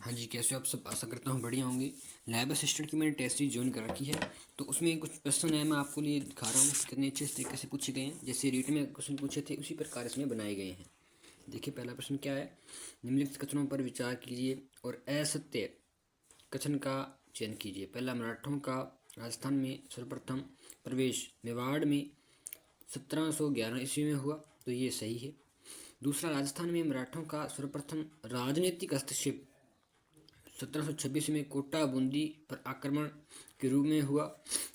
हाँ जी, कैसे हो आप सब? आशा करता हूँ बढ़िया होंगे। लैब असिस्टेंट की मैंने टेस्ट सीरीज ज्वाइन कर रखी है, तो उसमें कुछ प्रश्न है मैं आपको लिए दिखा रहा हूँ कितने अच्छे तरीके से पूछे गए हैं। जैसे रीट में क्वेश्चन पूछे थे उसी प्रकार इसमें बनाए गए हैं। देखिए पहला प्रश्न क्या है। निम्नलिखित कथनों पर विचार कीजिए और असत्य कथन का चयन कीजिए। पहला, मराठों का राजस्थान में सर्वप्रथम प्रवेश मेवाड़ में 1711 ईस्वी में हुआ, तो ये सही है। दूसरा, राजस्थान में मराठों का सर्वप्रथम राजनीतिक हस्तक्षेप 1726 में कोटा बूंदी पर आक्रमण के रूप में हुआ,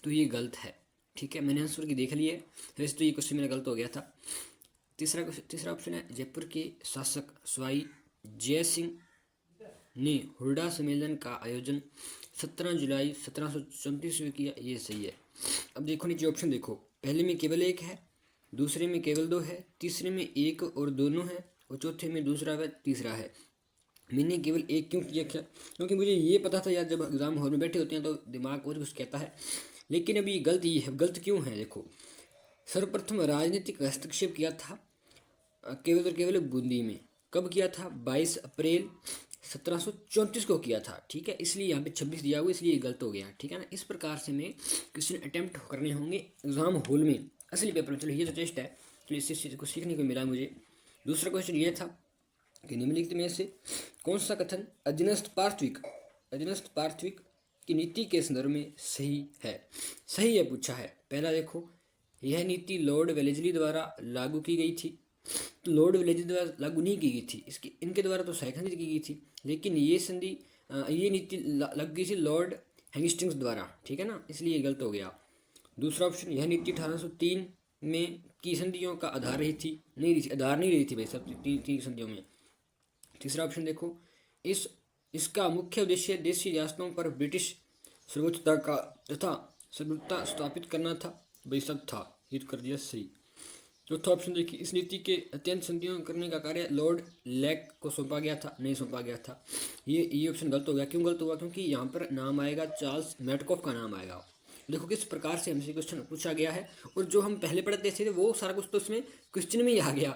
तो ये गलत है। ठीक है, मैंने आंसर की देख ली है, वैसे तो ये क्वेश्चन मेरा गलत हो गया था। तीसरा ऑप्शन है, जयपुर के शासक सवाई जय सिंह ने हुड्डा सम्मेलन का आयोजन 17 जुलाई 1734 में किया, ये सही है। अब देखो नीचे ऑप्शन देखो, पहले में केवल एक है, दूसरे में केवल दो है, तीसरे में एक और दोनों है, और चौथे में दूसरा व तीसरा है। मैंने केवल एक क्यों किया क्या? क्योंकि मुझे ये पता था यार, जब एग्ज़ाम हॉल में बैठे होते हैं तो दिमाग और कुछ कहता है। लेकिन अभी गलत ये है, गलत क्यों है देखो। सर्वप्रथम राजनीतिक हस्तक्षेप किया था केवल और केवल बूंदी में। कब किया था? 22 अप्रैल 1734 को किया था। ठीक है, इसलिए यहाँ पे 26 दिया हुआ, इसलिए गलत हो गया। ठीक है ना, इस प्रकार से मैं क्वेश्चन अटैम्प्ट करने होंगे एग्जाम हॉल में, असली पेपर में। चलो ये तो टेस्ट है, तो इससे कुछ सीखने को मिला मुझे। दूसरा क्वेश्चन ये था कि निम्नलिखित में से कौन सा कथन अधीनस्थ पार्थविक की नीति के संदर्भ में सही है? सही है पूछा है। पहला देखो, यह नीति लॉर्ड वेलेस्ली द्वारा लागू की गई थी, तो लॉर्ड वेलेस्ली द्वारा लागू नहीं की गई थी, इनके द्वारा तो सैकंड की गई थी। लेकिन ये नीति लागू की थी लॉर्ड हेस्टिंग्स द्वारा। ठीक है ना, इसलिए गलत हो गया। दूसरा ऑप्शन, यह नीति 1803 में की संधियों का आधार रही थी, नहीं रही थी, आधार नहीं रही थी भाई सब तीन संधियों में। तीसरा ऑप्शन देखो, इसका मुख्य उद्देश्य देशी रियासतों पर ब्रिटिश सर्वोच्चता का तथा सर्वोच्चता स्थापित करना था, भाई सब था, ये कर दिया सही। चौथा ऑप्शन देखिए, इस नीति के अत्यंत संधियों करने का कार्य लॉर्ड लेक को सौंपा गया था, नहीं सौंपा गया था। ये ऑप्शन गलत हो गया। क्यों गलत हुआ? क्योंकि यहाँ पर नाम आएगा चार्ल्स मेटकॉफ का नाम आएगा। देखो किस प्रकार से हमसे क्वेश्चन पूछा गया है, और जो हम पहले पढ़ते थे वो सारा कुछ तो उसमें क्वेश्चन में ही आ गया।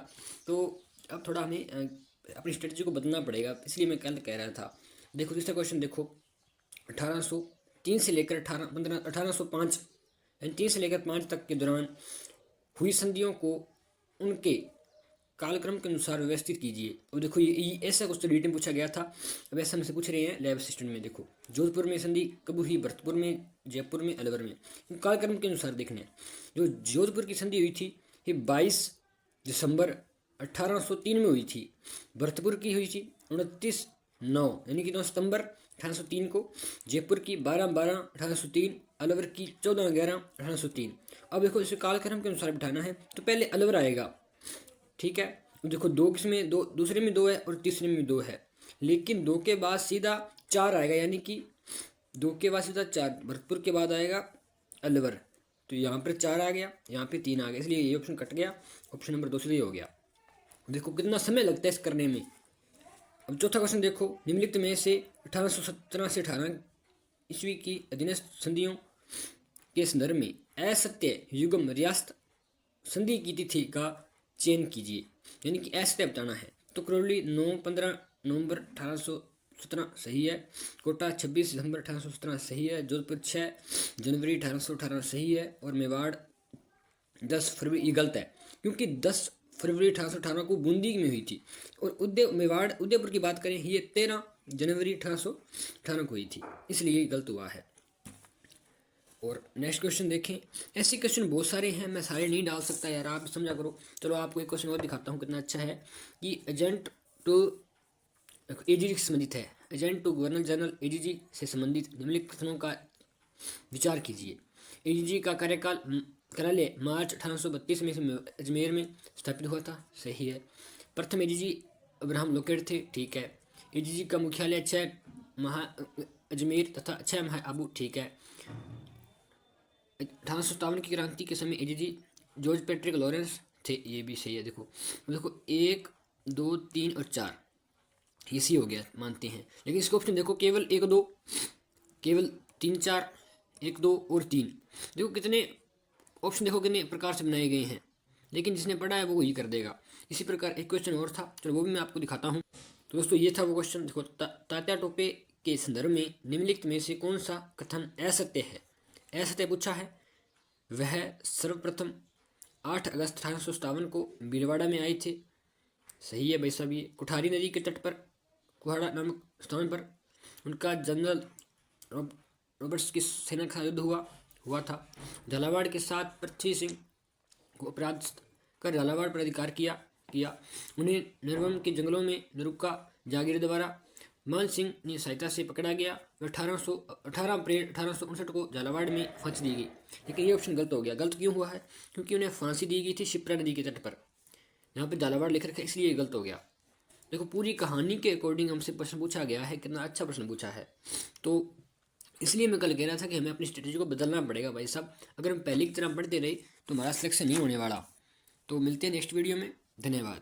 तो अब थोड़ा हमें अपनी स्ट्रेटजी को बदलना पड़ेगा, इसलिए मैं कल कह रहा था। देखो तीसरा क्वेश्चन देखो, 1803 से लेकर 1805 यानी 3 से लेकर 5 तक के दौरान हुई संधियों को उनके कालक्रम के अनुसार व्यवस्थित कीजिए। और देखो ये ऐसा कुछ तो रिटन पूछा गया था, अब ऐसा हमसे पूछ रहे हैं लैब असिस्टेंट में। देखो जोधपुर में संधि कब हुई? भरतपुर में, जयपुर में, अलवर में। कालक्रम के अनुसार देखने, जो जोधपुर की संधि हुई थी ये 22 दिसंबर 1803 में हुई थी। भरतपुर की हुई थी 29/9 यानी कि 9 सितंबर 1803 को। जयपुर की 12/12/1803, अलवर की 14/11/1803। अब देखो इसे कालक्रम के अनुसार बिठाना है, तो पहले अलवर आएगा। ठीक है, देखो दो किसमें, दो दूसरे में दो है और तीसरे में दो है, लेकिन दो के बाद सीधा 4 आएगा, यानी कि 2 के बाद सीधा 4, भरतपुर के बाद आएगा अलवर। तो यहाँ पर 4 आ गया, यहाँ पे 3 आ गया, इसलिए ये ऑप्शन कट गया, ऑप्शन नंबर 2 सीधे हो गया। देखो कितना समय लगता है इस करने में। अब चौथा क्वेश्चन देखो, निम्नलिखित में से 1817 से 18 ईस्वी की अधीनस्थ संधियों के संदर्भ में असत्य युग्म रियासत संधि की तिथि का चयन कीजिए, यानी कि असत्य बताना है। तो करौली 9-15 नवंबर 1817 सही है, कोटा 26 दिसंबर 1817 सही है, जोधपुर 6 जनवरी 1818 सही है, और मेवाड़ 10 फरवरी, ये गलत है क्योंकि 10 फरवरी 1818 को बूंदी में हुई थी, और उदयपुर की बात करें ये 13 जनवरी 1818 को हुई थी, इसलिए गलत हुआ है। और नेक्स्ट क्वेश्चन देखें, ऐसे क्वेश्चन बहुत सारे हैं, मैं सारे नहीं डाल सकता यार, आप समझा करो। चलो आपको एक क्वेश्चन और दिखाता हूँ कितना अच्छा है, कि एजेंट टू एजीजी से संबंधित है। Agent to governor general AGG से संबंधित निम्नलिखित कथनों का विचार कीजिए। एजीजी का कार्यालय मार्च 1832 में अजमेर में स्थापित हुआ था, सही है। प्रथम एजीजी अब्राहम लोकेट थे, ठीक है। एजीजी का मुख्यालय 6 महा अजमेर तथा 6 महा आबू, ठीक है। 1857 की क्रांति के समय एजीजी जॉर्ज पैट्रिक लॉरेंस थे, ये भी सही है। देखो 1, 2, 3 और 4 ये सी हो गया, मानते हैं। लेकिन इसको ऑप्शन देखो, केवल 1, 2, केवल 3, 4, 1, 2 और 3। देखो कितने ऑप्शन, देखो कितने प्रकार से बनाए गए हैं, लेकिन जिसने पढ़ा है वो वही कर देगा। इसी प्रकार एक क्वेश्चन और था, चलो वो भी मैं आपको दिखाता हूँ। तो दोस्तों ये था वो क्वेश्चन। देखो, तात्या टोपे के संदर्भ में निम्नलिखित में से कौन सा कथन असत्य है? असत्य पूछा है। वह सर्वप्रथम 8 अगस्त 1857 को भीलवाड़ा में आए थे। सही है भाई साहब। ये कुठारी नदी के तट पर कुहाड़ा नामक स्थान पर उनका जनरल रॉबर्ट्स की सेना के साथ युद्ध हुआ था। झालावाड़ के साथ पृथ्वी सिंह को परास्त कर झालावाड़ पर अधिकार किया। उन्हें नरवम के जंगलों में नरुका जागीर द्वारा मान सिंह ने सहायता से पकड़ा गया। 18 अप्रैल 1859 को झालावाड़ में फांसी दी गई। लेकिन ये ऑप्शन गलत हो गया। गलत क्यों हुआ है? क्योंकि उन्हें फांसी दी गई थी शिप्रा नदी के तट पर। यहाँ पर झालावाड़ लिख रखा है, इसलिए ये गलत हो गया। देखो, पूरी कहानी के अकॉर्डिंग हमसे प्रश्न पूछा गया है। कितना अच्छा प्रश्न पूछा है। तो इसलिए मैं कल कह रहा था कि हमें अपनी स्ट्रेटेजी को बदलना पड़ेगा भाई साहब। अगर हम पहले की तरह पढ़ते रहे तो हमारा सिलेक्शन नहीं होने वाला। तो मिलते हैं नेक्स्ट वीडियो में। धन्यवाद।